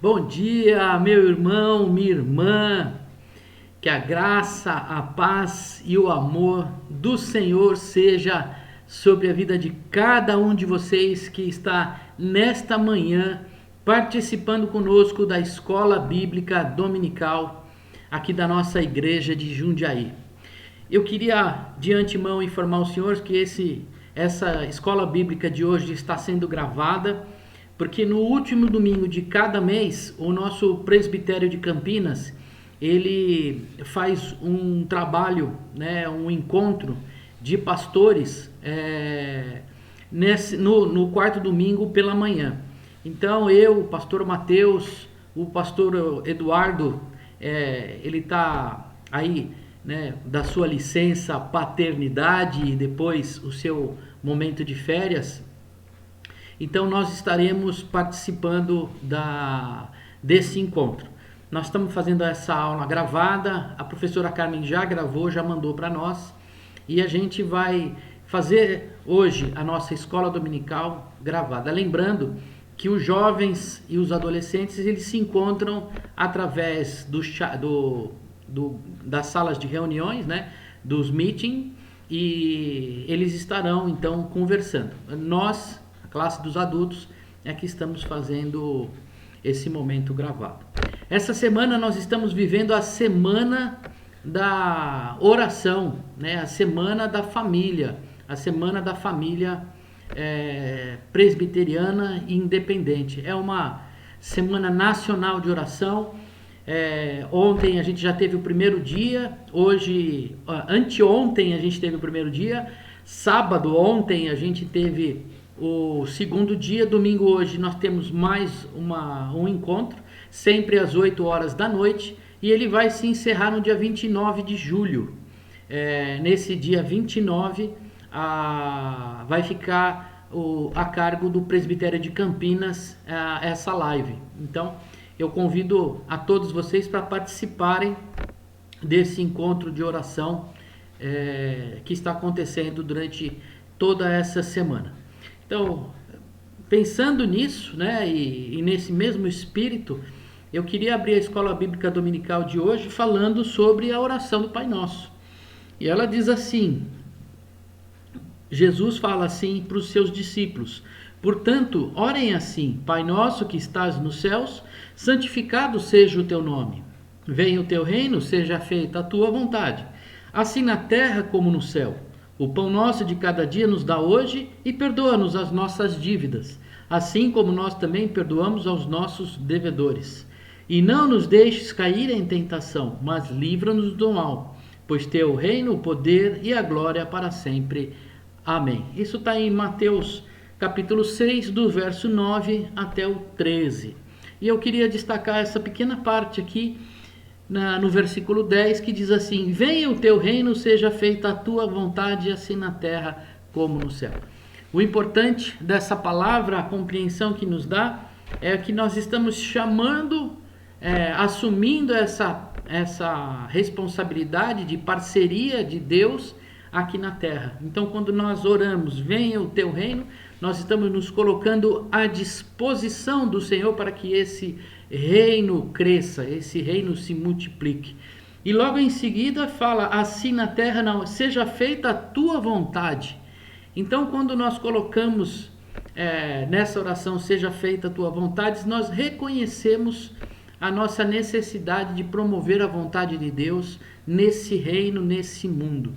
Bom dia, meu irmão, minha irmã. Que a graça, a paz e o amor do Senhor seja sobre a vida de cada um de vocês que está nesta manhã participando conosco da Escola Bíblica Dominical aqui da nossa igreja de Jundiaí. Eu queria de antemão informar os senhores que essa escola bíblica de hoje está sendo gravada, porque no último domingo de cada mês, o nosso presbitério de Campinas, ele faz um trabalho, um encontro de pastores no quarto domingo pela manhã. Então eu, o pastor Mateus, o pastor Eduardo, ele está aí, da sua licença paternidade e depois o seu momento de férias. Então nós estaremos participando desse encontro. Nós estamos fazendo essa aula gravada, a professora Carmen já gravou, já mandou para nós, e a gente vai fazer hoje a nossa escola dominical gravada. Lembrando que os jovens e os adolescentes eles se encontram através das salas de reuniões, dos meetings, e eles estarão então conversando. Nós, a classe dos adultos, é que estamos fazendo esse momento gravado. Essa semana nós estamos vivendo a semana da oração, a semana da família, presbiteriana e independente. É uma semana nacional de oração. Ontem a gente já teve o primeiro dia, anteontem a gente teve o primeiro dia, sábado ontem a gente teve o segundo dia, domingo hoje nós temos mais um encontro, sempre às 8 horas da noite, e ele vai se encerrar no dia 29 de julho. Nesse dia 29 vai ficar a cargo do presbitério de Campinas essa live. Então eu convido a todos vocês para participarem desse encontro de oração que está acontecendo durante toda essa semana. Então, pensando nisso, e nesse mesmo espírito, eu queria abrir a Escola Bíblica Dominical de hoje falando sobre a oração do Pai Nosso. E ela diz assim, Jesus fala assim para os seus discípulos: portanto, orem assim: Pai nosso que estás nos céus, santificado seja o teu nome. Venha o teu reino, seja feita a tua vontade, assim na terra como no céu. O pão nosso de cada dia nos dá hoje e perdoa-nos as nossas dívidas, assim como nós também perdoamos aos nossos devedores. E não nos deixes cair em tentação, mas livra-nos do mal, pois teu o reino, o poder e a glória para sempre. Amém. Isso está em Mateus capítulo 6, do verso 9 até o 13. E eu queria destacar essa pequena parte aqui, no versículo 10, que diz assim: venha o teu reino, seja feita a tua vontade, assim na terra como no céu. O importante dessa palavra, a compreensão que nos dá, é que nós estamos assumindo essa responsabilidade de parceria de Deus aqui na terra. Então, quando nós oramos, venha o teu reino, nós estamos nos colocando à disposição do Senhor para que esse reino cresça, esse reino se multiplique. E logo em seguida fala, assim na terra, não, seja feita a tua vontade. Então, quando nós colocamos nessa oração, seja feita a tua vontade, nós reconhecemos a nossa necessidade de promover a vontade de Deus nesse reino, nesse mundo.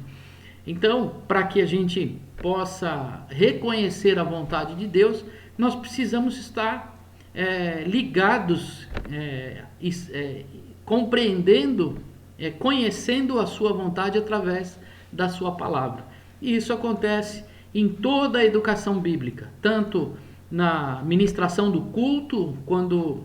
Então, para que a gente possa reconhecer a vontade de Deus, nós precisamos estar ligados, compreendendo, conhecendo a sua vontade através da sua palavra. E isso acontece em toda a educação bíblica, tanto na ministração do culto, quando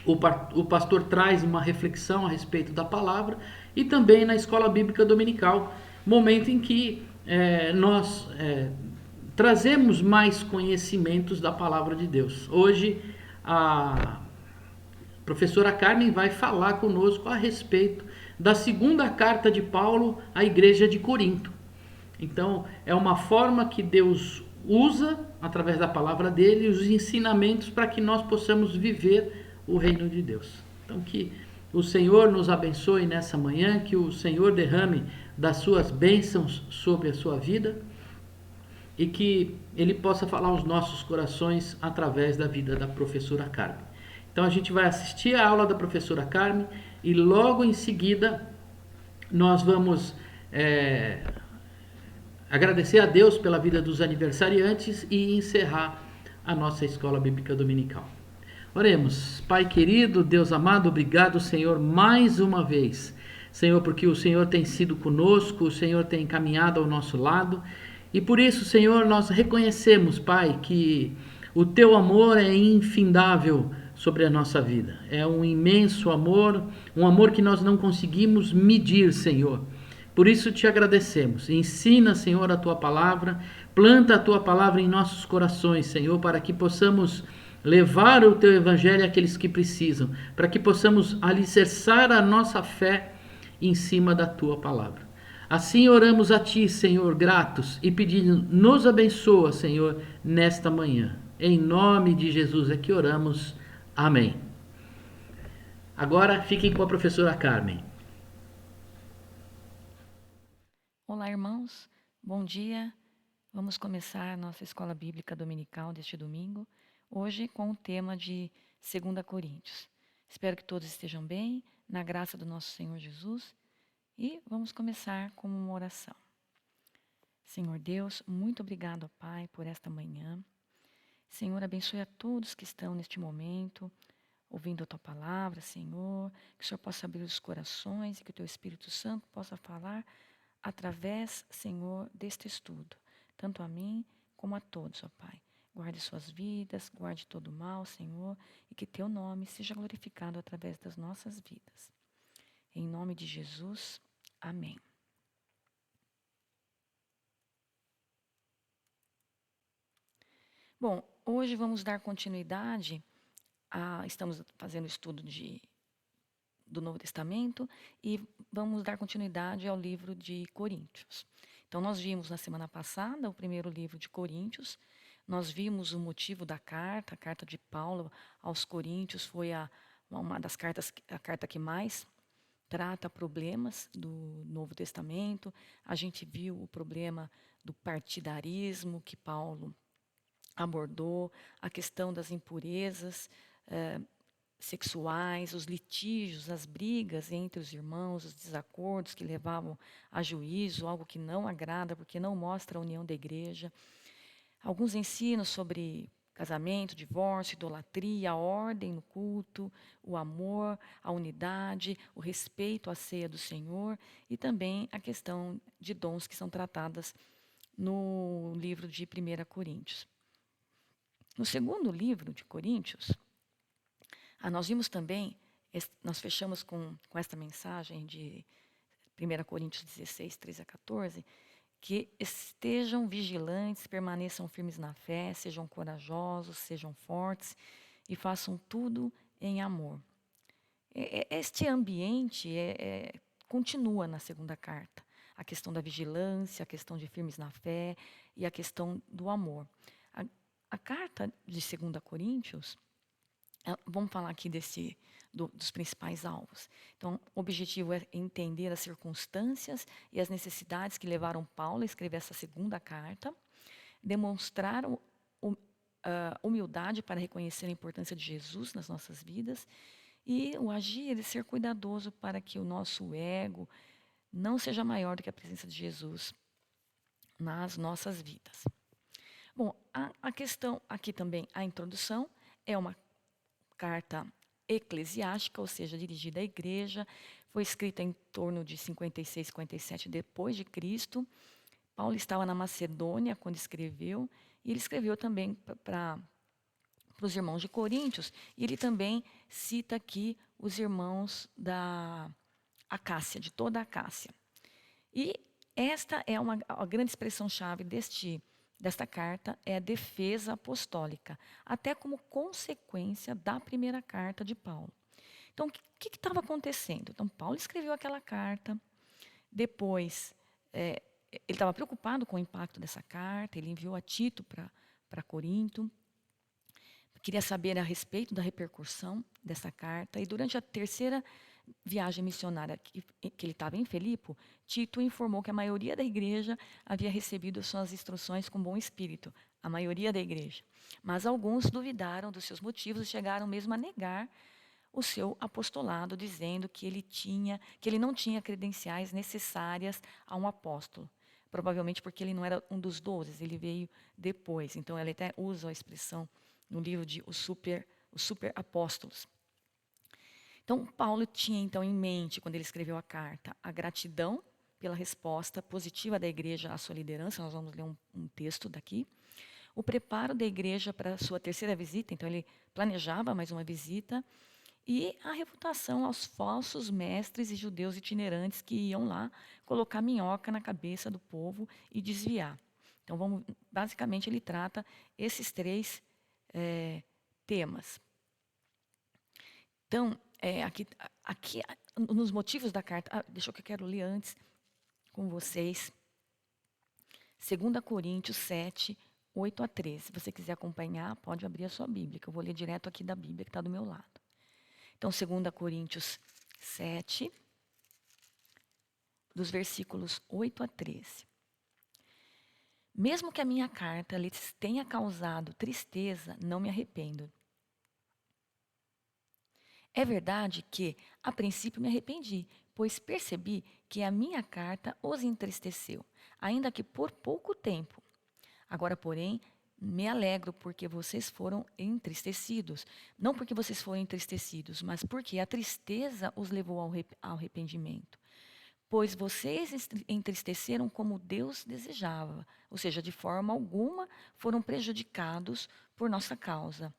o pastor traz uma reflexão a respeito da palavra, e também na escola bíblica dominical, momento em que nós trazemos mais conhecimentos da palavra de Deus. Hoje a professora Carmen vai falar conosco a respeito da segunda carta de Paulo à igreja de Corinto. Então é uma forma que Deus usa através da palavra dele os ensinamentos para que nós possamos viver o reino de Deus. Então, que o Senhor nos abençoe nessa manhã, que o Senhor derrame das suas bênçãos sobre a sua vida e que Ele possa falar aos nossos corações através da vida da professora Carmen. Então, a gente vai assistir a aula da professora Carmen e logo em seguida nós vamos agradecer a Deus pela vida dos aniversariantes e encerrar a nossa escola bíblica dominical. Oremos. Pai querido, Deus amado, obrigado, Senhor, mais uma vez. Senhor, porque o Senhor tem sido conosco, o Senhor tem caminhado ao nosso lado. E por isso, Senhor, nós reconhecemos, Pai, que o Teu amor é infindável sobre a nossa vida. É um imenso amor, um amor que nós não conseguimos medir, Senhor. Por isso te agradecemos. Ensina, Senhor, a Tua palavra. Planta a Tua palavra em nossos corações, Senhor, para que possamos levar o Teu Evangelho àqueles que precisam, para que possamos alicerçar a nossa fé em cima da Tua palavra. Assim oramos a Ti, Senhor, gratos e pedindo, nos abençoa, Senhor, nesta manhã. Em nome de Jesus é que oramos. Amém. Agora fiquem com a professora Carmen. Olá, irmãos. Bom dia. Vamos começar nossa escola bíblica dominical deste domingo, hoje com o tema de 2 Coríntios. Espero que todos estejam bem, na graça do nosso Senhor Jesus, e vamos começar com uma oração. Senhor Deus, muito obrigado, ó Pai, por esta manhã. Senhor, abençoe a todos que estão neste momento, ouvindo a Tua palavra, Senhor, que o Senhor possa abrir os corações e que o Teu Espírito Santo possa falar através, Senhor, deste estudo, tanto a mim como a todos, ó Pai. Guarde suas vidas, guarde todo o mal, Senhor, e que Teu nome seja glorificado através das nossas vidas. Em nome de Jesus, amém. Bom, hoje vamos dar continuidade estamos fazendo o estudo do Novo Testamento e vamos dar continuidade ao livro de Coríntios. Então, nós vimos na semana passada o primeiro livro de Coríntios, nós vimos o motivo da carta, a carta de Paulo aos Coríntios foi uma das cartas, a carta que mais trata problemas do Novo Testamento. A gente viu o problema do partidarismo que Paulo abordou, a questão das impurezas sexuais, os litígios, as brigas entre os irmãos, os desacordos que levavam a juízo, algo que não agrada porque não mostra a união da igreja. Alguns ensinos sobre casamento, divórcio, idolatria, a ordem no culto, o amor, a unidade, o respeito à ceia do Senhor e também a questão de dons que são tratadas no livro de 1 Coríntios. No segundo livro de Coríntios, nós vimos também, nós fechamos com esta mensagem de 1 Coríntios 16, 13 a 14, que estejam vigilantes, permaneçam firmes na fé, sejam corajosos, sejam fortes e façam tudo em amor. Este ambiente continua na segunda carta. A questão da vigilância, a questão de firmes na fé e a questão do amor. A carta de 2 Coríntios, vamos falar aqui dos principais alvos. Então, o objetivo é entender as circunstâncias e as necessidades que levaram Paulo a escrever essa segunda carta, demonstrar humildade para reconhecer a importância de Jesus nas nossas vidas e o agir e ser cuidadoso para que o nosso ego não seja maior do que a presença de Jesus nas nossas vidas. Bom, a questão aqui também, a introdução, é uma carta eclesiástica, ou seja, dirigida à igreja, foi escrita em torno de 56, 57 depois de Cristo. Paulo estava na Macedônia quando escreveu, e ele escreveu também para os irmãos de Coríntios, e ele também cita aqui os irmãos da Acácia, de toda a Acácia. E esta é a grande expressão-chave desta carta, é a defesa apostólica, até como consequência da primeira carta de Paulo. Então, o que estava acontecendo? Então, Paulo escreveu aquela carta, depois ele estava preocupado com o impacto dessa carta, ele enviou a Tito para Corinto, queria saber a respeito da repercussão dessa carta. E durante a terceira viagem missionária que ele estava em Filipe, Tito informou que a maioria da igreja havia recebido suas instruções com bom espírito. A maioria da igreja. Mas alguns duvidaram dos seus motivos e chegaram mesmo a negar o seu apostolado, dizendo que ele não tinha credenciais necessárias a um apóstolo. Provavelmente porque ele não era um dos 12, ele veio depois. Então, ele até usa a expressão no livro de os super apóstolos. Então, Paulo tinha então em mente, quando ele escreveu a carta, a gratidão pela resposta positiva da igreja à sua liderança. Nós vamos ler um texto daqui. O preparo da igreja para a sua terceira visita, então ele planejava mais uma visita, e a refutação aos falsos mestres e judeus itinerantes que iam lá colocar minhoca na cabeça do povo e desviar. Então, basicamente, ele trata esses três temas. Então, aqui nos motivos da carta, deixa eu que eu quero ler antes com vocês. 2 Coríntios 7, 8 a 13. Se você quiser acompanhar, pode abrir a sua Bíblia, que eu vou ler direto aqui da Bíblia que está do meu lado. Então, 2 Coríntios 7, dos versículos 8 a 13. Mesmo que a minha carta lhes tenha causado tristeza, não me arrependo. É verdade que, a princípio, me arrependi, pois percebi que a minha carta os entristeceu, ainda que por pouco tempo. Agora, porém, me alegro porque vocês foram entristecidos. Não porque vocês foram entristecidos, mas porque a tristeza os levou ao arrependimento. Pois vocês entristeceram como Deus desejava, ou seja, de forma alguma foram prejudicados por nossa causa.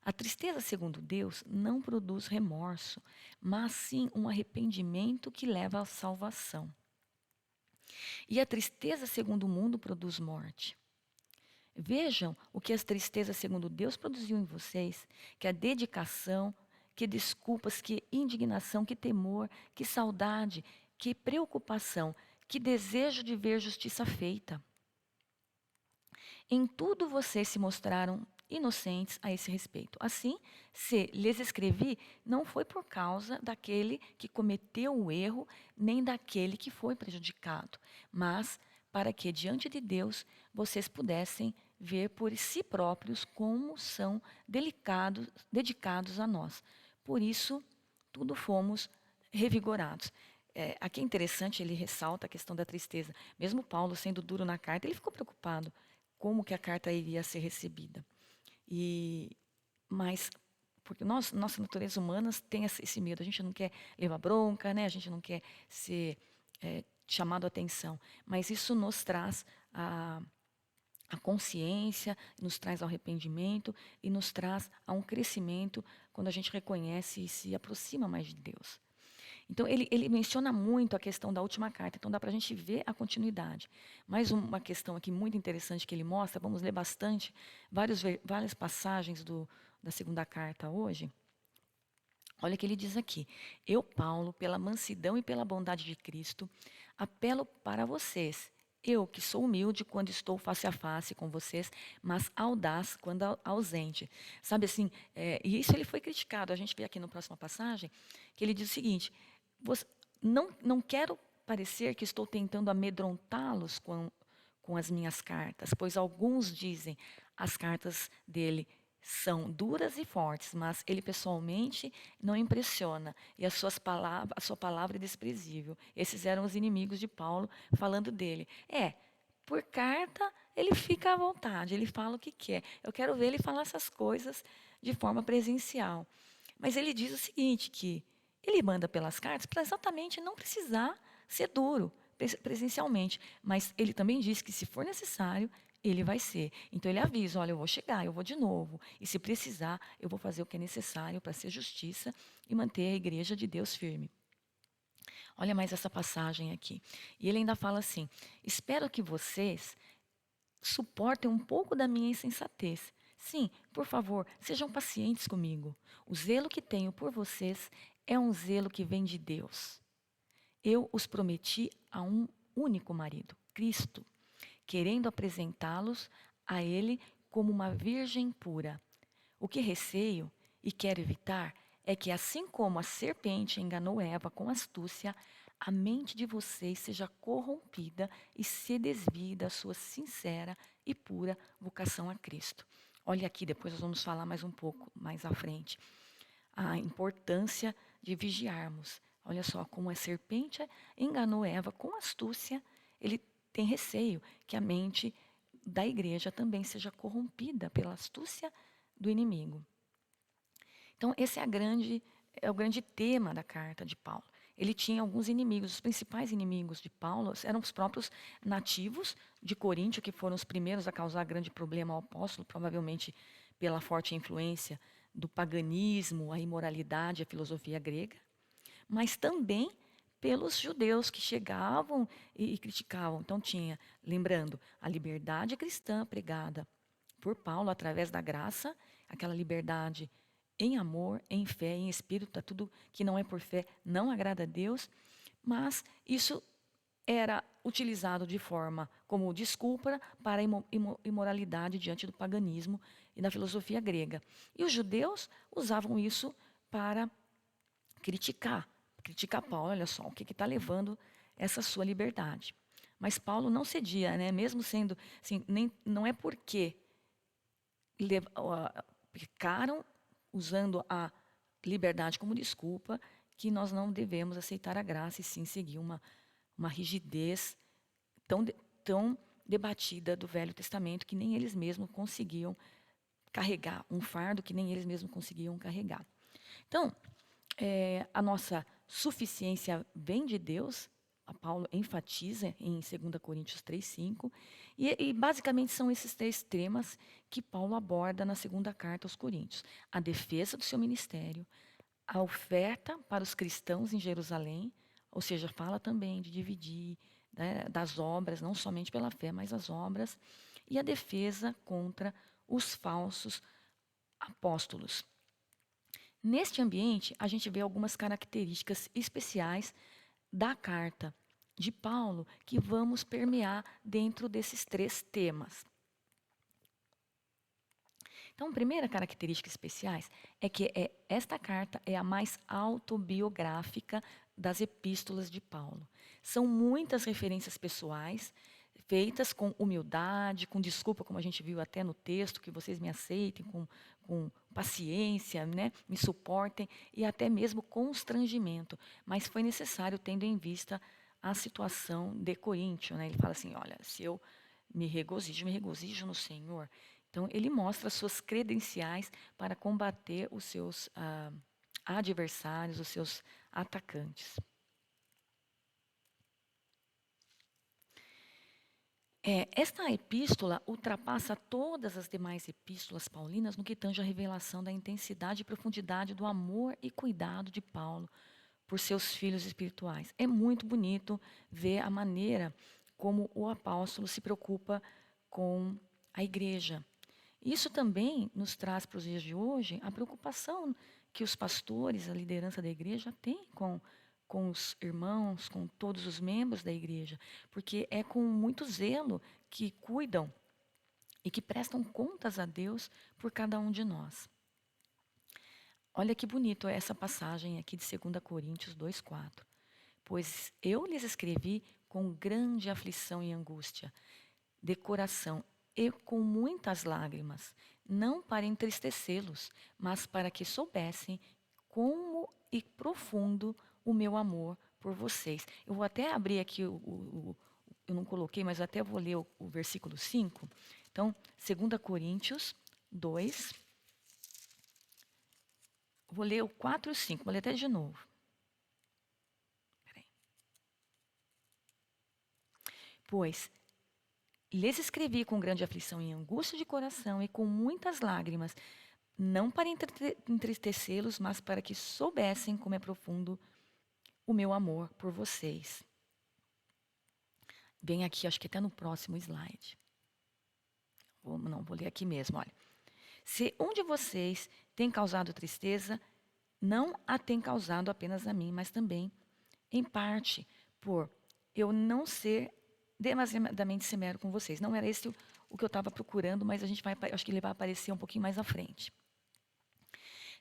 A tristeza, segundo Deus, não produz remorso, mas sim um arrependimento que leva à salvação. E a tristeza, segundo o mundo, produz morte. Vejam o que as tristezas, segundo Deus, produziu em vocês, que a dedicação, que desculpas, que indignação, que temor, que saudade, que preocupação, que desejo de ver justiça feita. Em tudo vocês se mostraram inocentes a esse respeito. Assim, se lhes escrevi, não foi por causa daquele que cometeu o erro, nem daquele que foi prejudicado, mas para que, diante de Deus, vocês pudessem ver por si próprios como são dedicados a nós. Por isso, tudo fomos revigorados. Aqui é interessante, ele ressalta a questão da tristeza. Mesmo Paulo sendo duro na carta, ele ficou preocupado como que a carta iria ser recebida. Mas, porque nossa natureza humana tem esse medo, a gente não quer levar bronca, né? A gente não quer ser chamado a atenção, mas isso nos traz a consciência, nos traz ao arrependimento e nos traz a um crescimento quando a gente reconhece e se aproxima mais de Deus. Então, ele menciona muito a questão da última carta, então dá para a gente ver a continuidade. Mais uma questão aqui muito interessante que ele mostra, vamos ler bastante, várias passagens da segunda carta hoje. Olha o que ele diz aqui. Eu, Paulo, pela mansidão e pela bondade de Cristo, apelo para vocês. Eu, que sou humilde quando estou face a face com vocês, mas audaz quando ausente. Sabe assim, e isso ele foi criticado. A gente vê aqui na próxima passagem, que ele diz o seguinte, não quero parecer que estou tentando amedrontá-los com as minhas cartas, pois alguns dizem as cartas dele são duras e fortes, mas ele pessoalmente não impressiona. E a sua palavra é desprezível. Esses eram os inimigos de Paulo falando dele. Por carta ele fica à vontade, ele fala o que quer. Eu quero ver ele falar essas coisas de forma presencial. Mas ele diz o seguinte, que ele manda pelas cartas para exatamente não precisar ser duro presencialmente. Mas ele também diz que se for necessário, ele vai ser. Então ele avisa, olha, eu vou chegar, eu vou de novo. E se precisar, eu vou fazer o que é necessário para ser justiça e manter a igreja de Deus firme. Olha mais essa passagem aqui. E ele ainda fala assim, espero que vocês suportem um pouco da minha insensatez. Sim, por favor, sejam pacientes comigo. O zelo que tenho por vocês é um zelo que vem de Deus. Eu os prometi a um único marido, Cristo, querendo apresentá-los a Ele como uma virgem pura. O que receio e quero evitar é que, assim como a serpente enganou Eva com astúcia, a mente de vocês seja corrompida e se desvie da sua sincera e pura vocação a Cristo. Olha aqui, depois nós vamos falar mais um pouco mais à frente. A importância de vigiarmos. Olha só, como a serpente enganou Eva com astúcia, ele tem receio que a mente da igreja também seja corrompida pela astúcia do inimigo. Então, esse é o grande tema da carta de Paulo. Ele tinha alguns inimigos. Os principais inimigos de Paulo eram os próprios nativos de Coríntio, que foram os primeiros a causar grande problema ao apóstolo, provavelmente pela forte influência do paganismo, a imoralidade, a filosofia grega, mas também pelos judeus que chegavam e criticavam. Então tinha, lembrando, a liberdade cristã pregada por Paulo através da graça, aquela liberdade em amor, em fé, em espírito, tudo que não é por fé não agrada a Deus, mas isso era utilizado de forma como desculpa para a imoralidade diante do paganismo e da filosofia grega. E os judeus usavam isso para criticar Paulo. Olha só, o que está levando essa sua liberdade. Mas Paulo não cedia, né? Mesmo sendo assim, não é porque pecaram usando a liberdade como desculpa que nós não devemos aceitar a graça e sim seguir uma rigidez tão debatida do Velho Testamento que nem eles mesmos conseguiam carregar, um fardo que nem eles mesmos conseguiam carregar. Então, a nossa suficiência vem de Deus, a Paulo enfatiza em 2 Coríntios 3:5, e basicamente são esses três temas que Paulo aborda na segunda carta aos Coríntios: a defesa do seu ministério, a oferta para os cristãos em Jerusalém, ou seja, fala também de dividir, né, das obras, não somente pela fé, mas as obras, e a defesa contra os falsos apóstolos. Neste ambiente, a gente vê algumas características especiais da carta de Paulo que vamos permear dentro desses três temas. Então, a primeira característica especiais é que esta carta é a mais autobiográfica das epístolas de Paulo. São muitas referências pessoais, feitas com humildade, com desculpa, como a gente viu até no texto, que vocês me aceitem, com paciência, né? Me suportem, e até mesmo constrangimento. Mas foi necessário, tendo em vista a situação de Coríntio, né? Ele fala assim, olha, se eu me regozijo no Senhor. Então, ele mostra as suas credenciais para combater os seus adversários, os seus atacantes. Esta epístola ultrapassa todas as demais epístolas paulinas no que tange à revelação da intensidade e profundidade do amor e cuidado de Paulo por seus filhos espirituais. É muito bonito ver a maneira como o apóstolo se preocupa com a igreja. Isso também nos traz para os dias de hoje a preocupação que os pastores, a liderança da igreja tem com os irmãos, com todos os membros da igreja, porque é com muito zelo que cuidam e que prestam contas a Deus por cada um de nós. Olha que bonito essa passagem aqui de 2 Coríntios 2:4. Pois eu lhes escrevi com grande aflição e angústia, de coração e com muitas lágrimas, não para entristecê-los, mas para que soubessem como e profundo o meu amor por vocês. Eu vou até abrir aqui, eu não coloquei, mas até vou ler o versículo 5. Então, 2 Coríntios 2. Vou ler o 4 e o 5, vou ler até de novo. Peraí. Pois lhes escrevi com grande aflição e angústia de coração e com muitas lágrimas, não para entristecê-los, mas para que soubessem como é profundo o meu amor por vocês. Vem aqui, acho que até no próximo slide. Vou ler aqui mesmo, olha. Se um de vocês tem causado tristeza, não a tem causado apenas a mim, mas também, em parte, por eu não ser demasiadamente severo com vocês. Não era esse o que eu estava procurando, mas acho que ele vai aparecer um pouquinho mais à frente.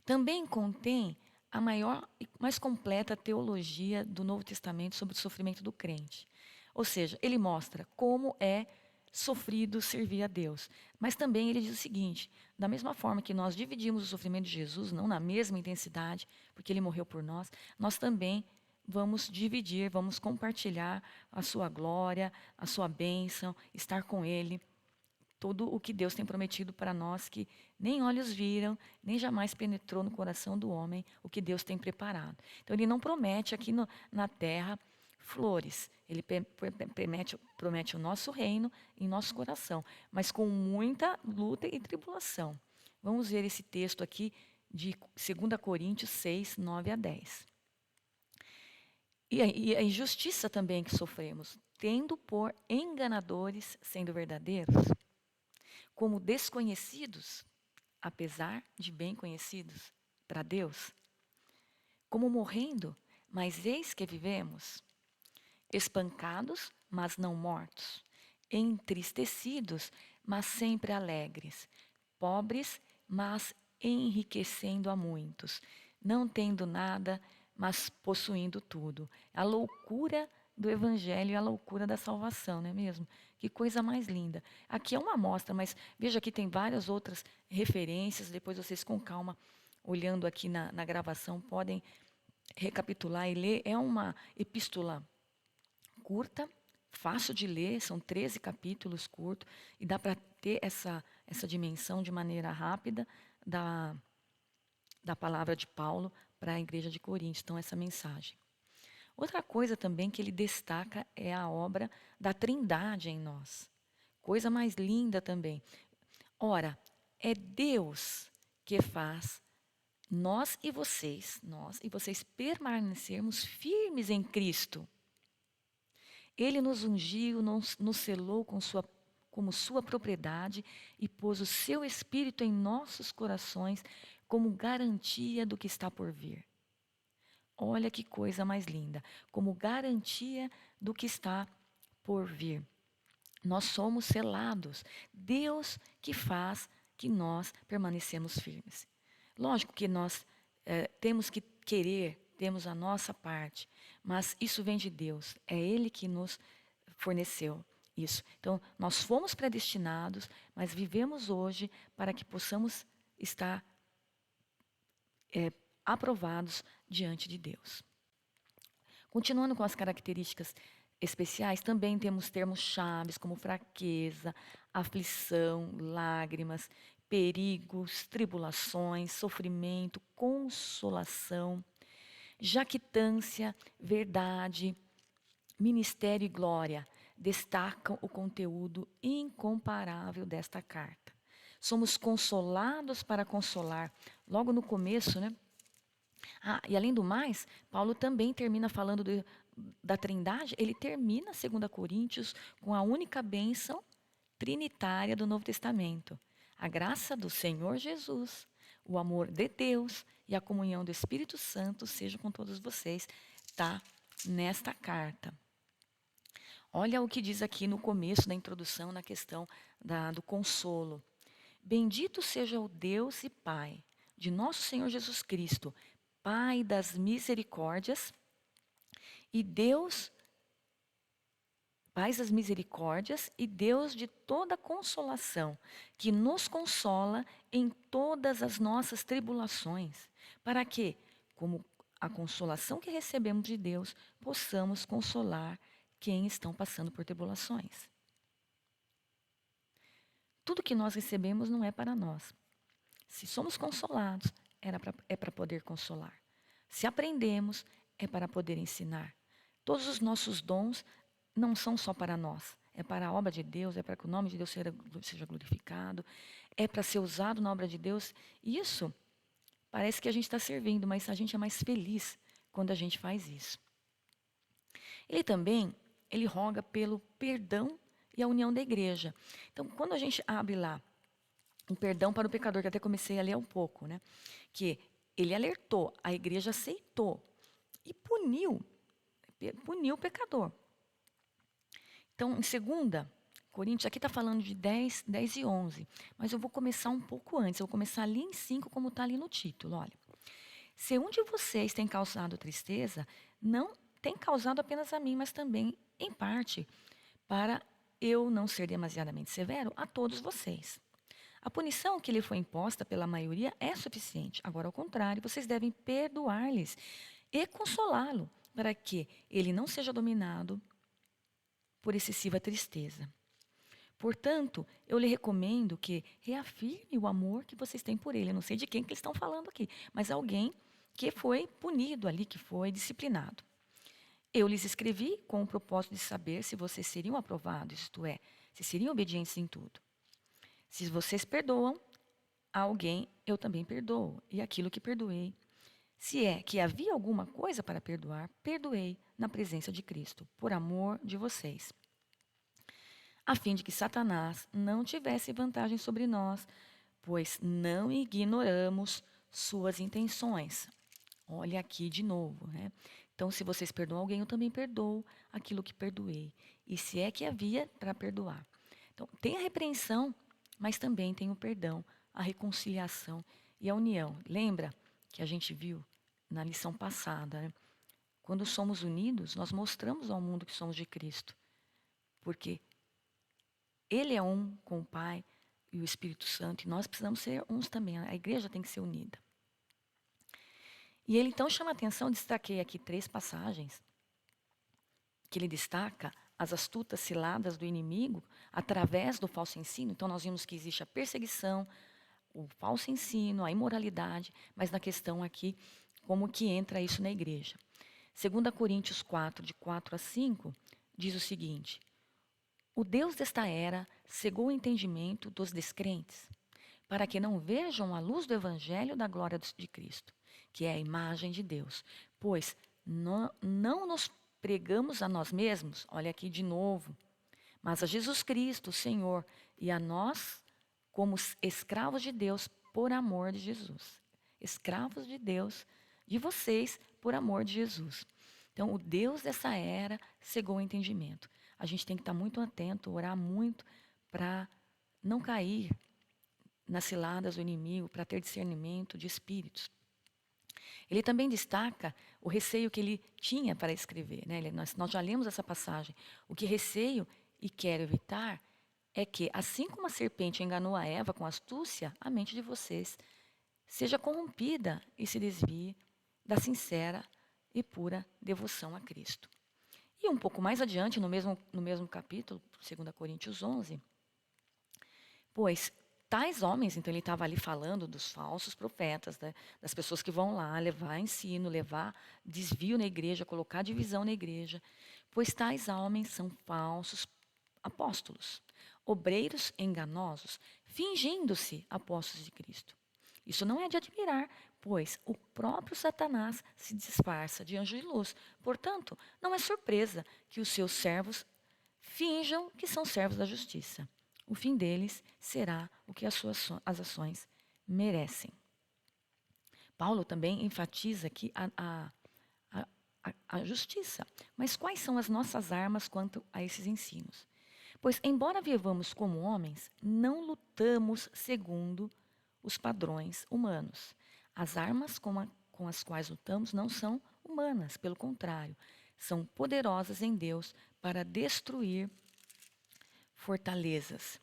Também contém a maior e mais completa teologia do Novo Testamento sobre o sofrimento do crente. Ou seja, ele mostra como é sofrido servir a Deus. Mas também ele diz o seguinte: da mesma forma que nós dividimos o sofrimento de Jesus, não na mesma intensidade, porque ele morreu por nós, nós também vamos dividir, vamos compartilhar a sua glória, a sua bênção, estar com ele. Tudo o que Deus tem prometido para nós, que nem olhos viram, nem jamais penetrou no coração do homem, o que Deus tem preparado. Então, ele não promete aqui na terra flores. Ele promete o nosso reino em nosso coração, mas com muita luta e tribulação. Vamos ver esse texto aqui de 2 Coríntios 6, 9 a 10. E a injustiça também que sofremos, tendo por enganadores, sendo verdadeiros, como desconhecidos, apesar de bem conhecidos para Deus, como morrendo, mas eis que vivemos, espancados, mas não mortos, entristecidos, mas sempre alegres, pobres, mas enriquecendo a muitos, não tendo nada, mas possuindo tudo. A loucura do Evangelho e a loucura da salvação, não é mesmo? Que coisa mais linda. Aqui é uma amostra, mas veja que tem várias outras referências. Depois vocês, com calma, olhando aqui na gravação, podem recapitular e ler. É uma epístola curta, fácil de ler, são 13 capítulos curtos, e dá para ter essa dimensão de maneira rápida da palavra de Paulo para a igreja de Corinto. Então, essa mensagem. Outra coisa também que ele destaca é a obra da Trindade em nós. Coisa mais linda também. Ora, é Deus que faz nós e vocês permanecermos firmes em Cristo. Ele nos ungiu, nos selou como sua propriedade e pôs o seu Espírito em nossos corações como garantia do que está por vir. Olha que coisa mais linda, como garantia do que está por vir. Nós somos selados. Deus que faz que nós permanecemos firmes. Lógico que nós temos que querer, temos a nossa parte, mas isso vem de Deus. É Ele que nos forneceu isso. Então, nós fomos predestinados, mas vivemos hoje para que possamos estar aprovados diante de Deus. Continuando com as características especiais, também temos termos chaves como fraqueza, aflição, lágrimas, perigos, tribulações, sofrimento, consolação, jactância, verdade, ministério e glória. Destacam o conteúdo incomparável desta carta. Somos consolados para consolar. Logo no começo, né? E além do mais, Paulo também termina falando da Trindade. Ele termina 2 Coríntios com a única bênção trinitária do Novo Testamento. A graça do Senhor Jesus, o amor de Deus e a comunhão do Espírito Santo seja com todos vocês. Está nesta carta. Olha o que diz aqui no começo da introdução, na questão do consolo. Bendito seja o Deus e Pai de nosso Senhor Jesus Cristo, Pai das misericórdias e Deus, Pai das misericórdias e Deus de toda consolação, que nos consola em todas as nossas tribulações, para que, como a consolação que recebemos de Deus, possamos consolar quem estão passando por tribulações. Tudo que nós recebemos não é para nós. Se somos consolados, é para poder consolar. Se aprendemos, é para poder ensinar. Todos os nossos dons não são só para nós. É para a obra de Deus, é para que o nome de Deus seja glorificado, é para ser usado na obra de Deus. Isso parece que a gente está servindo, mas a gente é mais feliz quando a gente faz isso. Ele roga pelo perdão e a união da igreja. Então, quando a gente abre lá um perdão para o pecador, que até comecei a ler um pouco, né? Que ele alertou, a igreja aceitou e puniu o pecador. Então, em 2 Coríntios, aqui está falando de 10 e 11, mas eu vou começar um pouco antes, eu vou começar ali em 5, como está ali no título. Olha, se um de vocês tem causado tristeza, não tem causado apenas a mim, mas também, em parte, para eu não ser demasiadamente severo a todos vocês. A punição que lhe foi imposta pela maioria é suficiente. Agora, ao contrário, vocês devem perdoar-lhes e consolá-lo, para que ele não seja dominado por excessiva tristeza. Portanto, eu lhe recomendo que reafirme o amor que vocês têm por ele. Eu não sei de quem que eles estão falando aqui, mas alguém que foi punido ali, que foi disciplinado. Eu lhes escrevi com o propósito de saber se vocês seriam aprovados, isto é, se seriam obedientes em tudo. Se vocês perdoam a alguém, eu também perdoo, e aquilo que perdoei. Se é que havia alguma coisa para perdoar, perdoei na presença de Cristo, por amor de vocês, a fim de que Satanás não tivesse vantagem sobre nós, pois não ignoramos suas intenções. Olha aqui de novo, né? Então, se vocês perdoam alguém, eu também perdoo aquilo que perdoei. E se é que havia para perdoar. Então, tem a repreensão, mas também tem o perdão, a reconciliação e a união. Lembra que a gente viu na lição passada, né? Quando somos unidos, nós mostramos ao mundo que somos de Cristo. Porque Ele é um com o Pai e o Espírito Santo, e nós precisamos ser uns também. A igreja tem que ser unida. E ele então chama a atenção, destaquei aqui 3 passagens, que ele destaca as astutas ciladas do inimigo através do falso ensino. Então nós vimos que existe a perseguição, o falso ensino, a imoralidade, mas na questão aqui, como que entra isso na igreja. 2 Coríntios 4, de 4 a 5, diz o seguinte: o Deus desta era cegou o entendimento dos descrentes, para que não vejam a luz do evangelho da glória de Cristo, que é a imagem de Deus. Pois não nos pregamos a nós mesmos, olha aqui de novo, mas a Jesus Cristo, o Senhor, e a nós como escravos de Deus por amor de Jesus. Escravos de Deus, de vocês, por amor de Jesus. Então, o Deus dessa era cegou o entendimento. A gente tem que estar muito atento, orar muito para não cair nas ciladas do inimigo, para ter discernimento de espíritos. Ele também destaca o receio que ele tinha para escrever, né? Nós já lemos essa passagem. O que receio e quero evitar é que, assim como a serpente enganou a Eva com astúcia, a mente de vocês seja corrompida e se desvie da sincera e pura devoção a Cristo. E um pouco mais adiante, no mesmo capítulo, 2 Coríntios 11, pois tais homens, então ele estava ali falando dos falsos profetas, né, das pessoas que vão lá levar ensino, levar desvio na igreja, colocar divisão na igreja, pois tais homens são falsos apóstolos, obreiros enganosos, fingindo-se apóstolos de Cristo. Isso não é de admirar, pois o próprio Satanás se disfarça de anjo de luz. Portanto, não é surpresa que os seus servos finjam que são servos da justiça. O fim deles será o que as ações merecem. Paulo também enfatiza aqui a justiça. Mas quais são as nossas armas quanto a esses ensinos? Pois, embora vivamos como homens, não lutamos segundo os padrões humanos. As armas com as quais lutamos não são humanas, pelo contrário, são poderosas em Deus para destruir fortalezas.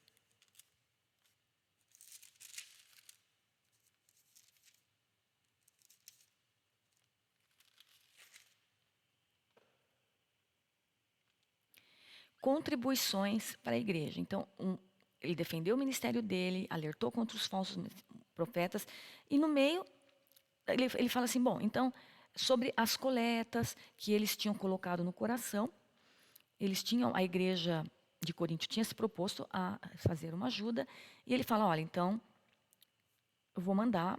Contribuições para a igreja. Então, ele defendeu o ministério dele, alertou contra os falsos profetas, e no meio ele fala assim, bom, então, sobre as coletas que eles tinham colocado no coração, a igreja de Corinto tinha se proposto a fazer uma ajuda, e ele fala, olha, então, eu vou mandar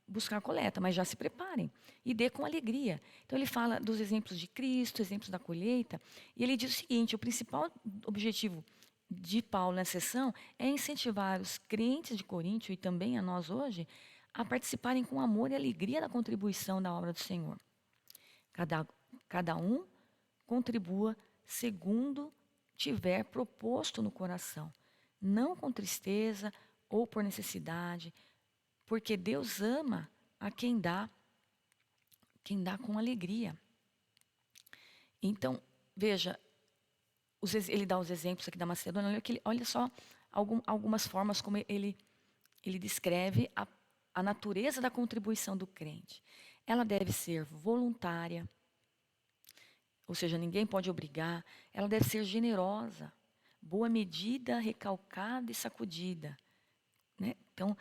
buscar coleta, mas já se preparem e dê com alegria. Então ele fala dos exemplos de Cristo, exemplos da colheita, e ele diz o seguinte: o principal objetivo de Paulo nessa sessão é incentivar os crentes de Corinto e também a nós hoje a participarem com amor e alegria da contribuição da obra do Senhor. Cada um contribua segundo tiver proposto no coração, não com tristeza ou por necessidade, porque Deus ama a quem dá com alegria. Então, veja, ele dá os exemplos aqui da Macedônia, olha só algumas formas como ele descreve a natureza da contribuição do crente. Ela deve ser voluntária, ou seja, ninguém pode obrigar. Ela deve ser generosa, boa medida, recalcada e sacudida, né? Então,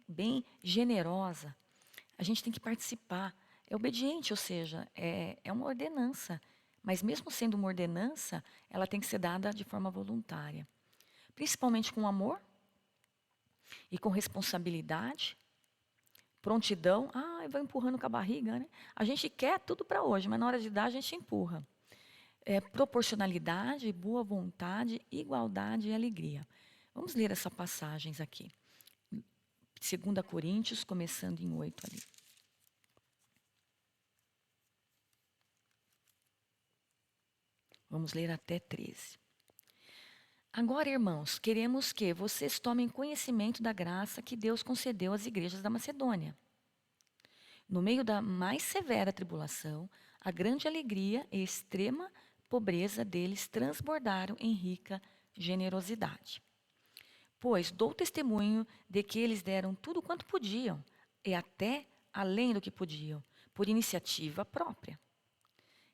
bem generosa. A gente tem que participar. É obediente, ou seja, é uma ordenança. Mas mesmo sendo uma ordenança, ela tem que ser dada de forma voluntária. Principalmente com amor e com responsabilidade, prontidão. Vai empurrando com a barriga, né? A gente quer tudo para hoje, mas na hora de dar a gente empurra. Proporcionalidade, boa vontade, igualdade e alegria. Vamos ler essas passagens aqui. 2 Coríntios, começando em 8 ali. Vamos ler até 13. Agora, irmãos, queremos que vocês tomem conhecimento da graça que Deus concedeu às igrejas da Macedônia. No meio da mais severa tribulação, a grande alegria e extrema pobreza deles transbordaram em rica generosidade. Pois dou testemunho de que eles deram tudo quanto podiam, e até além do que podiam, por iniciativa própria.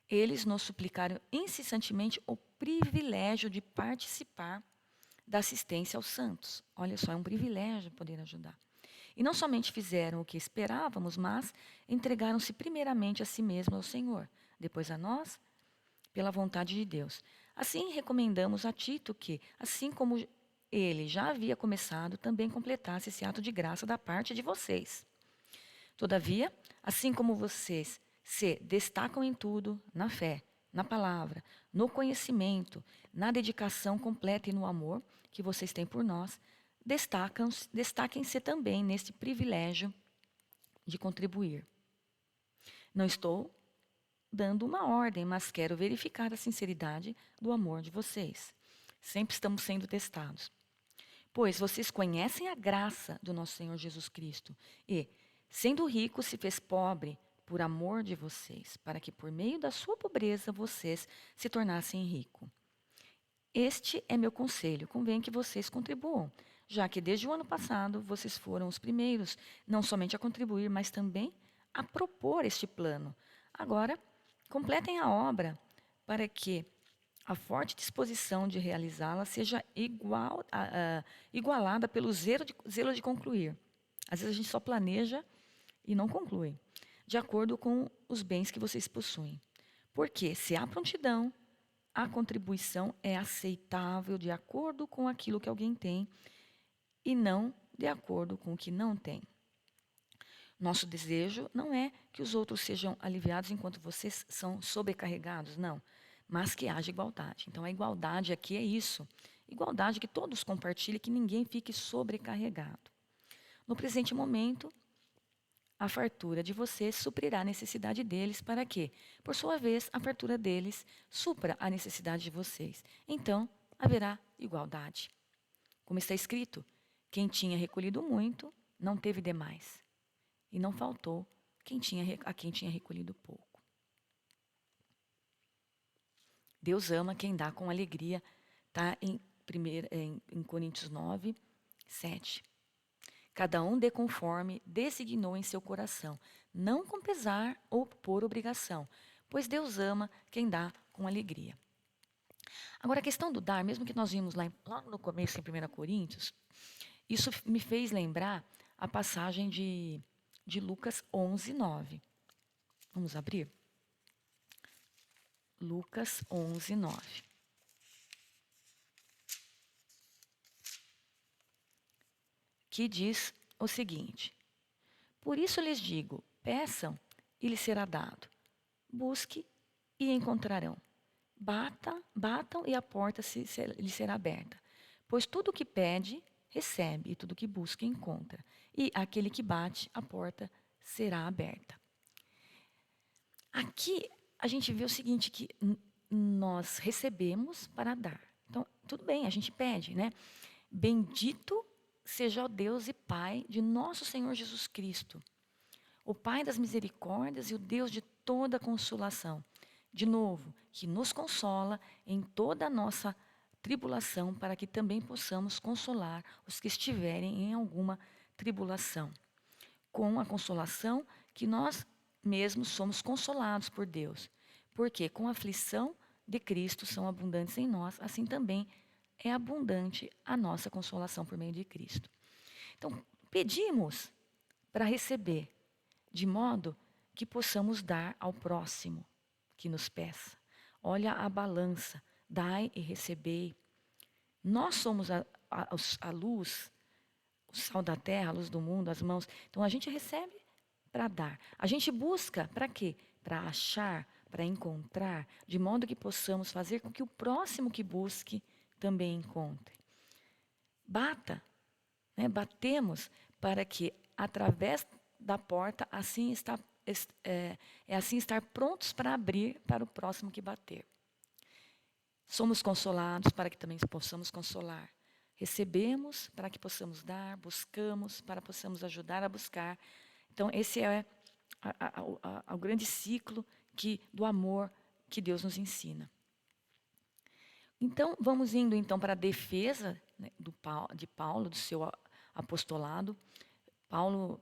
Eles nos suplicaram incessantemente o privilégio de participar da assistência aos santos. Olha só, é um privilégio poder ajudar. E não somente fizeram o que esperávamos, mas entregaram-se primeiramente a si mesmos ao Senhor, depois a nós, pela vontade de Deus. Assim, recomendamos a Tito que, assim como ele já havia começado, também completasse esse ato de graça da parte de vocês. Todavia, assim como vocês se destacam em tudo, na fé, na palavra, no conhecimento, na dedicação completa e no amor que vocês têm por nós, destaquem-se também neste privilégio de contribuir. Não estou dando uma ordem, mas quero verificar a sinceridade do amor de vocês. Sempre estamos sendo testados. Pois vocês conhecem a graça do nosso Senhor Jesus Cristo e, sendo rico, se fez pobre por amor de vocês, para que por meio da sua pobreza vocês se tornassem ricos. Este é meu conselho, convém que vocês contribuam, já que desde o ano passado vocês foram os primeiros, não somente a contribuir, mas também a propor este plano. Agora, completem a obra para que a forte disposição de realizá-la seja igualada pelo zelo de concluir. Às vezes a gente só planeja e não conclui, de acordo com os bens que vocês possuem. Porque se há prontidão, a contribuição é aceitável de acordo com aquilo que alguém tem e não de acordo com o que não tem. Nosso desejo não é que os outros sejam aliviados enquanto vocês são sobrecarregados, não, mas que haja igualdade. Então, a igualdade aqui é isso. Igualdade que todos compartilhem, que ninguém fique sobrecarregado. No presente momento, a fartura de vocês suprirá a necessidade deles para que, por sua vez, a fartura deles supra a necessidade de vocês. Então, haverá igualdade. Como está escrito, quem tinha recolhido muito, não teve demais. E não faltou a quem tinha recolhido pouco. Deus ama quem dá com alegria. Está em Coríntios 9, 7. Cada um dê conforme designou em seu coração, não com pesar ou por obrigação, pois Deus ama quem dá com alegria. Agora, a questão do dar, mesmo que nós vimos lá no começo em 1 Coríntios, isso me fez lembrar a passagem de Lucas 11, 9. Vamos abrir? Lucas 11, 9. Que diz o seguinte: por isso lhes digo, peçam e lhes será dado. Busque e encontrarão. Batam e a porta lhes será aberta. Pois tudo o que pede, recebe, e tudo o que busca, encontra. E aquele que bate, a porta será aberta. Aqui a gente vê o seguinte, que nós recebemos para dar. Então, tudo bem, a gente pede, né? Bendito seja o Deus e Pai de nosso Senhor Jesus Cristo, o Pai das misericórdias e o Deus de toda consolação. De novo, que nos consola em toda a nossa tribulação, para que também possamos consolar os que estiverem em alguma tribulação, com a consolação que nós mesmos somos consolados por Deus. Porque com a aflição de Cristo são abundantes em nós, assim também é abundante a nossa consolação por meio de Cristo. Então, pedimos para receber, de modo que possamos dar ao próximo que nos peça. Olha a balança, dai e recebei. Nós somos a luz, o sal da terra, a luz do mundo, as mãos. Então a gente recebe para dar. A gente busca para quê? Para achar, para encontrar, de modo que possamos fazer com que o próximo que busque também encontre. Bata, né? Batemos para que através da porta assim assim estar prontos para abrir para o próximo que bater. Somos consolados para que também possamos consolar. Recebemos para que possamos dar, buscamos para que possamos ajudar a buscar. Então, esse é o grande ciclo do amor que Deus nos ensina. Então, vamos indo então para a defesa, né, de Paulo, do seu apostolado. Paulo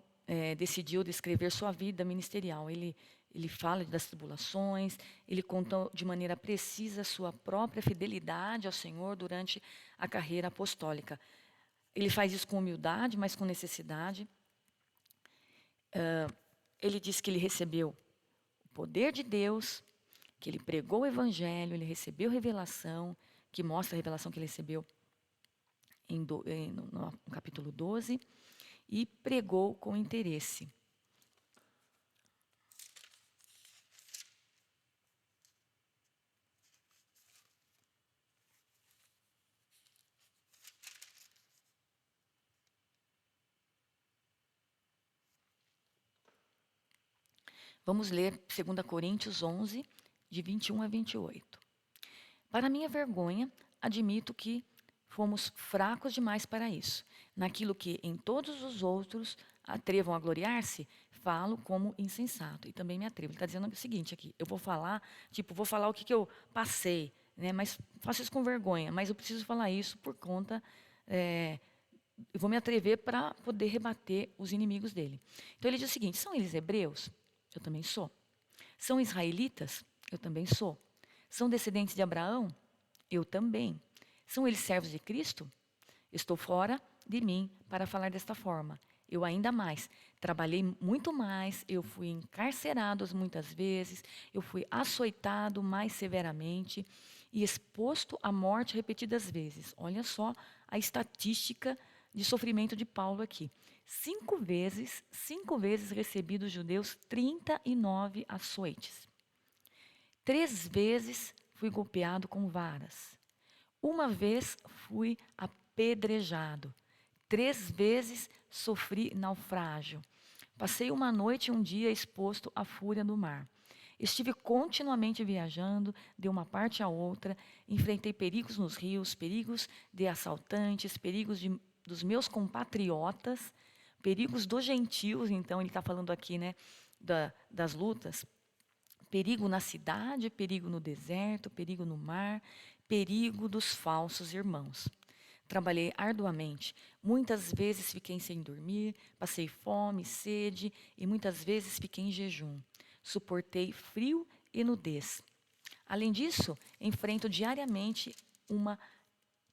decidiu descrever sua vida ministerial. Ele fala das tribulações, ele conta de maneira precisa sua própria fidelidade ao Senhor durante a carreira apostólica. Ele faz isso com humildade, mas com necessidade. Ele diz que ele recebeu o poder de Deus, que ele pregou o evangelho, ele recebeu revelação, que mostra a revelação que ele recebeu no capítulo 12, e pregou com interesse. Vamos ler 2 Coríntios 11, de 21 a 28. Para minha vergonha, admito que fomos fracos demais para isso. Naquilo que em todos os outros atrevam a gloriar-se, falo como insensato. E também me atrevo. Ele está dizendo o seguinte aqui, eu vou falar o que eu passei, né, mas faço isso com vergonha, mas eu preciso falar isso por conta... eu vou me atrever para poder rebater os inimigos dele. Então ele diz o seguinte, são eles hebreus? Eu também sou. São israelitas? Eu também sou. São descendentes de Abraão? Eu também. São eles servos de Cristo? Estou fora de mim para falar desta forma. Eu ainda mais. Trabalhei muito mais, eu fui encarcerado muitas vezes, eu fui açoitado mais severamente e exposto à morte repetidas vezes. Olha só a estatística de sofrimento de Paulo aqui. 5 vezes recebi dos judeus 39 açoites. 3 vezes fui golpeado com varas. 1 vez fui apedrejado. 3 vezes sofri naufrágio. Passei 1 noite e 1 dia exposto à fúria do mar. Estive continuamente viajando de uma parte a outra, enfrentei perigos nos rios, perigos de assaltantes, perigos dos meus compatriotas, perigos dos gentios. Então ele está falando aqui, né, das lutas. Perigo na cidade, perigo no deserto, perigo no mar, perigo dos falsos irmãos. Trabalhei arduamente, muitas vezes fiquei sem dormir, passei fome, sede e muitas vezes fiquei em jejum. Suportei frio e nudez. Além disso, enfrento diariamente uma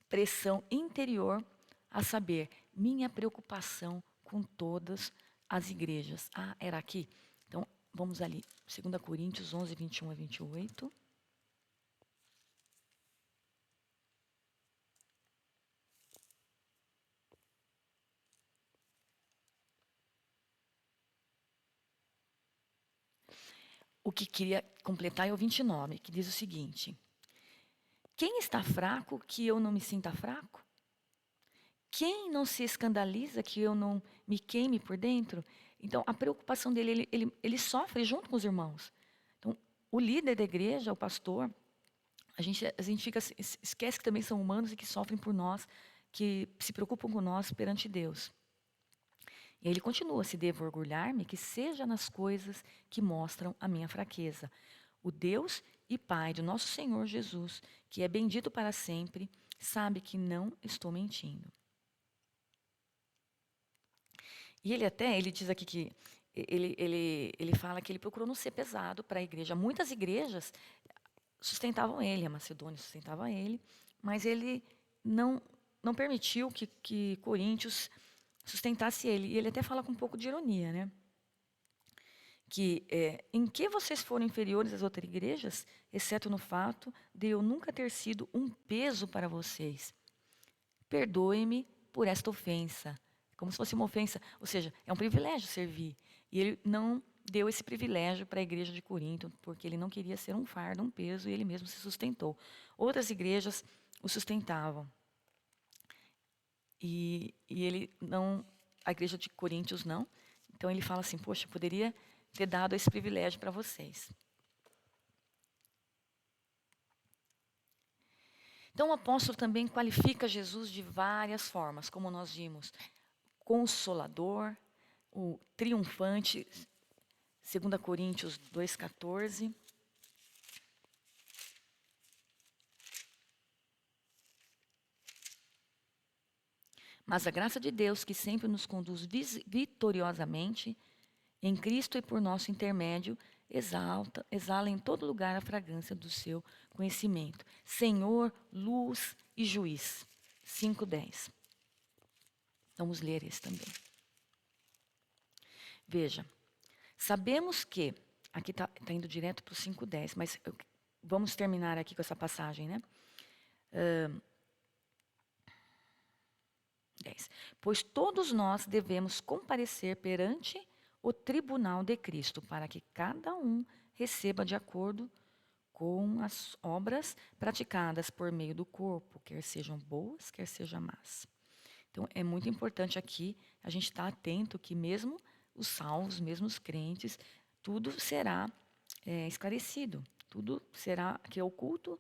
pressão interior, a saber, minha preocupação com todas as igrejas. Ah, era aqui? Então, vamos ali, 2 Coríntios 11, 21 a 28. O que queria completar é o 29, que diz o seguinte: quem está fraco que eu não me sinta fraco? Quem não se escandaliza que eu não me queime por dentro? Então, a preocupação dele, ele sofre junto com os irmãos. Então, o líder da igreja, o pastor, a gente esquece que também são humanos e que sofrem por nós, que se preocupam com nós perante Deus. E aí ele continua: se devo orgulhar-me, que seja nas coisas que mostram a minha fraqueza. O Deus e Pai do nosso Senhor Jesus, que é bendito para sempre, sabe que não estou mentindo. E ele diz aqui que ele fala que ele procurou não ser pesado para a igreja. Muitas igrejas sustentavam ele, a Macedônia sustentava ele, mas ele não permitiu que Coríntios sustentasse ele. E ele até fala com um pouco de ironia, né? Que em que vocês foram inferiores às outras igrejas, exceto no fato de eu nunca ter sido um peso para vocês. Perdoe-me por esta ofensa. Como se fosse uma ofensa, ou seja, é um privilégio servir. E ele não deu esse privilégio para a igreja de Corinto, porque ele não queria ser um fardo, um peso, e ele mesmo se sustentou. Outras igrejas o sustentavam. E ele não, a igreja de Coríntios não. Então ele fala assim: poxa, poderia ter dado esse privilégio para vocês. Então o apóstolo também qualifica Jesus de várias formas, como nós vimos: consolador, o triunfante, 2 Coríntios 2,14. Mas a graça de Deus, que sempre nos conduz vitoriosamente em Cristo e por nosso intermédio, exala em todo lugar a fragrância do seu conhecimento. Senhor, luz e juiz. 5:10. Vamos ler esse também. Veja, sabemos que, aqui está indo direto para o 5:10, mas vamos terminar aqui com essa passagem, né? 10. Pois todos nós devemos comparecer perante o tribunal de Cristo, para que cada um receba de acordo com as obras praticadas por meio do corpo, quer sejam boas, quer sejam más. Então, é muito importante aqui a gente estar atento que mesmo os salvos, mesmo os crentes, tudo será esclarecido, tudo será, que é oculto,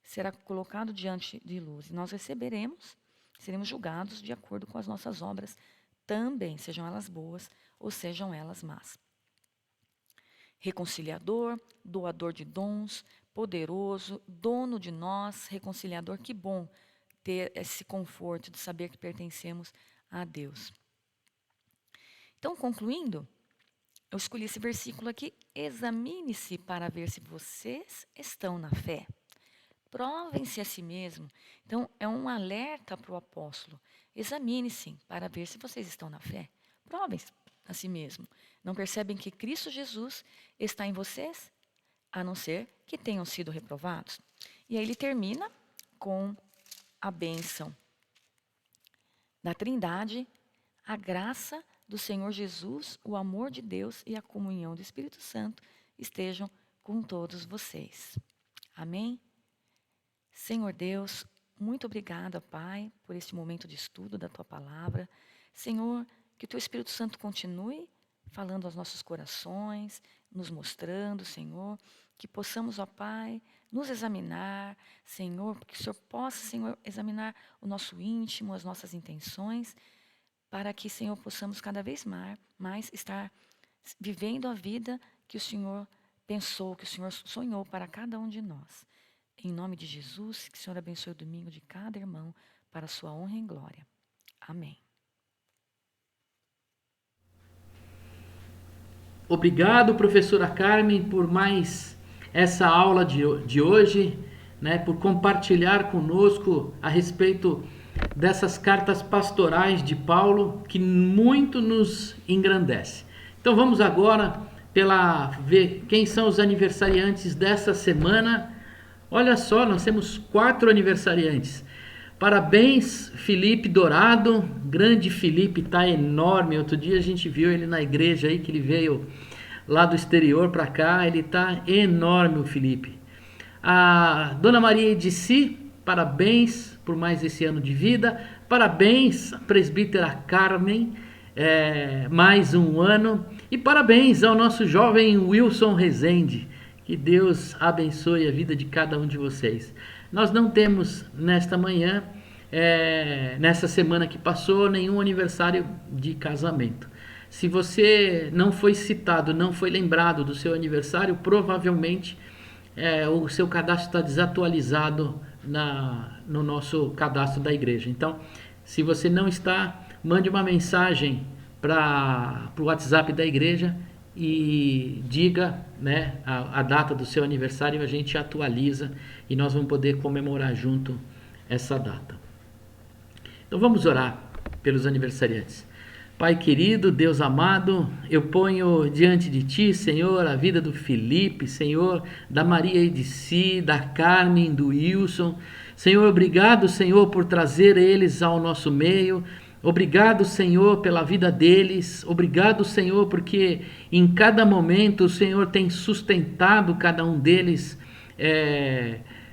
será colocado diante de luz. E nós receberemos, seremos julgados de acordo com as nossas obras também, sejam elas boas ou sejam elas más. Reconciliador, doador de dons, poderoso, dono de nós, reconciliador. Que bom ter esse conforto de saber que pertencemos a Deus. Então, concluindo, eu escolhi esse versículo aqui: examine-se para ver se vocês estão na fé. Provem-se a si mesmo. Então, é um alerta para o apóstolo. Examine-se para ver se vocês estão na fé. Provem-se a si mesmo. Não percebem que Cristo Jesus está em vocês, a não ser que tenham sido reprovados? E aí ele termina com a bênção da Trindade, a graça do Senhor Jesus, o amor de Deus e a comunhão do Espírito Santo estejam com todos vocês. Amém? Senhor Deus, muito obrigada, Pai, por este momento de estudo da Tua Palavra. Senhor, que o Teu Espírito Santo continue falando aos nossos corações, nos mostrando, Senhor, que possamos, ó Pai, nos examinar, Senhor, que o Senhor possa, Senhor, examinar o nosso íntimo, as nossas intenções, para que, Senhor, possamos cada vez mais estar vivendo a vida que o Senhor pensou, que o Senhor sonhou para cada um de nós. Em nome de Jesus, que o Senhor abençoe o domingo de cada irmão para a sua honra e glória. Amém. Obrigado, professora Carmen, por mais essa aula de hoje, né, por compartilhar conosco a respeito dessas cartas pastorais de Paulo, que muito nos engrandece. Então vamos agora ver quem são os aniversariantes dessa semana. Olha só, nós temos 4 aniversariantes. Parabéns, Felipe Dourado. Grande Felipe, tá enorme. Outro dia a gente viu ele na igreja aí, que ele veio lá do exterior para cá. Ele tá enorme, o Felipe. A Dona Maria Edici, parabéns por mais esse ano de vida. Parabéns, presbítera Carmen, mais um ano. E parabéns ao nosso jovem Wilson Rezende, Que Deus abençoe a vida de cada um de vocês. Nós não temos nesta manhã, nessa semana que passou, nenhum aniversário de casamento. Se você não foi citado, não foi lembrado do seu aniversário, provavelmente o seu cadastro está desatualizado no nosso cadastro da igreja. Então, se você não está, mande uma mensagem para o WhatsApp da igreja e diga, né, a data do seu aniversário, a gente atualiza e nós vamos poder comemorar junto essa data. Então vamos orar pelos aniversariantes. Pai querido, Deus amado, eu ponho diante de Ti, Senhor, a vida do Felipe, Senhor, da Maria Edici, da Carmen, do Wilson. Senhor, obrigado, Senhor, por trazer eles ao nosso meio. Obrigado, Senhor, pela vida deles. Obrigado, Senhor, porque em cada momento o Senhor tem sustentado cada um deles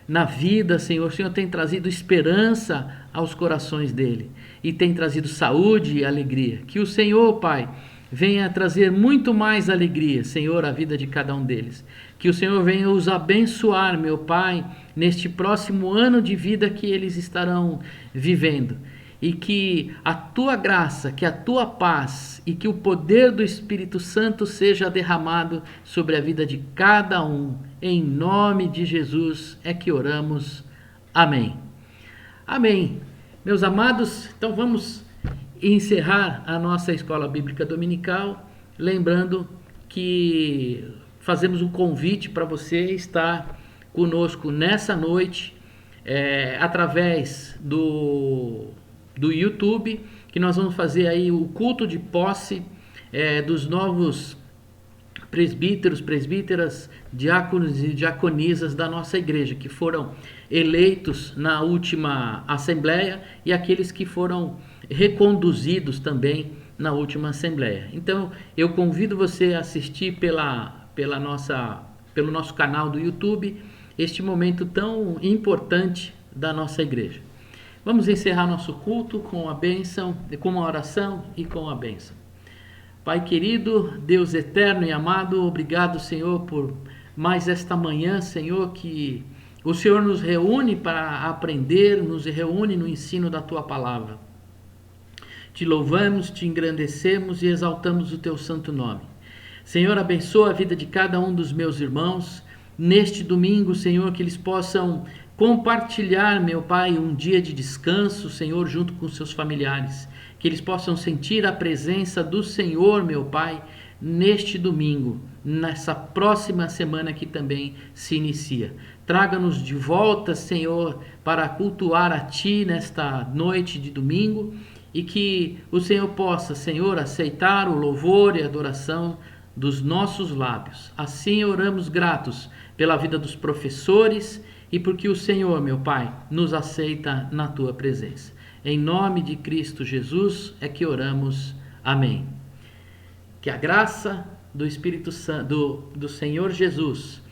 na vida, Senhor. O Senhor tem trazido esperança aos corações dele e tem trazido saúde e alegria. Que o Senhor, Pai, venha trazer muito mais alegria, Senhor, à vida de cada um deles. Que o Senhor venha os abençoar, meu Pai, neste próximo ano de vida que eles estarão vivendo. E que a Tua graça, que a Tua paz e que o poder do Espírito Santo seja derramado sobre a vida de cada um. Em nome de Jesus é que oramos. Amém. Amém. Meus amados, então vamos encerrar a nossa escola bíblica dominical, lembrando que fazemos um convite para você estar conosco nessa noite, através do YouTube, que nós vamos fazer aí o culto de posse dos novos presbíteros, presbíteras, diáconos e diaconisas da nossa igreja, que foram eleitos na última assembleia e aqueles que foram reconduzidos também na última assembleia. Então, eu convido você a assistir pelo nosso canal do YouTube este momento tão importante da nossa igreja. Vamos encerrar nosso culto com a bênção, com uma oração e com a bênção. Pai querido, Deus eterno e amado, obrigado, Senhor, por mais esta manhã, Senhor, que o Senhor nos reúne para aprender, nos reúne no ensino da Tua palavra. Te louvamos, te engrandecemos e exaltamos o Teu santo nome. Senhor, abençoa a vida de cada um dos meus irmãos. Neste domingo, Senhor, que eles possam compartilhar, meu Pai, um dia de descanso, Senhor, junto com seus familiares. Que eles possam sentir a presença do Senhor, meu Pai, neste domingo, nessa próxima semana que também se inicia. Traga-nos de volta, Senhor, para cultuar a Ti nesta noite de domingo e que o Senhor possa, Senhor, aceitar o louvor e a adoração dos nossos lábios. Assim oramos gratos pela vida dos professores e porque o Senhor, meu Pai, nos aceita na Tua presença. Em nome de Cristo Jesus é que oramos. Amém. Que a graça do Espírito Santo, do Senhor Jesus,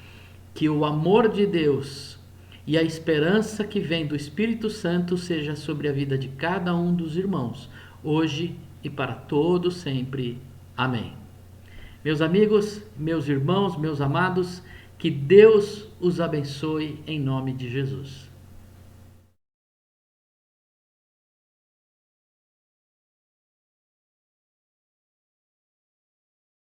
que o amor de Deus e a esperança que vem do Espírito Santo seja sobre a vida de cada um dos irmãos, hoje e para todo sempre. Amém. Meus amigos, meus irmãos, meus amados, que Deus os abençoe em nome de Jesus.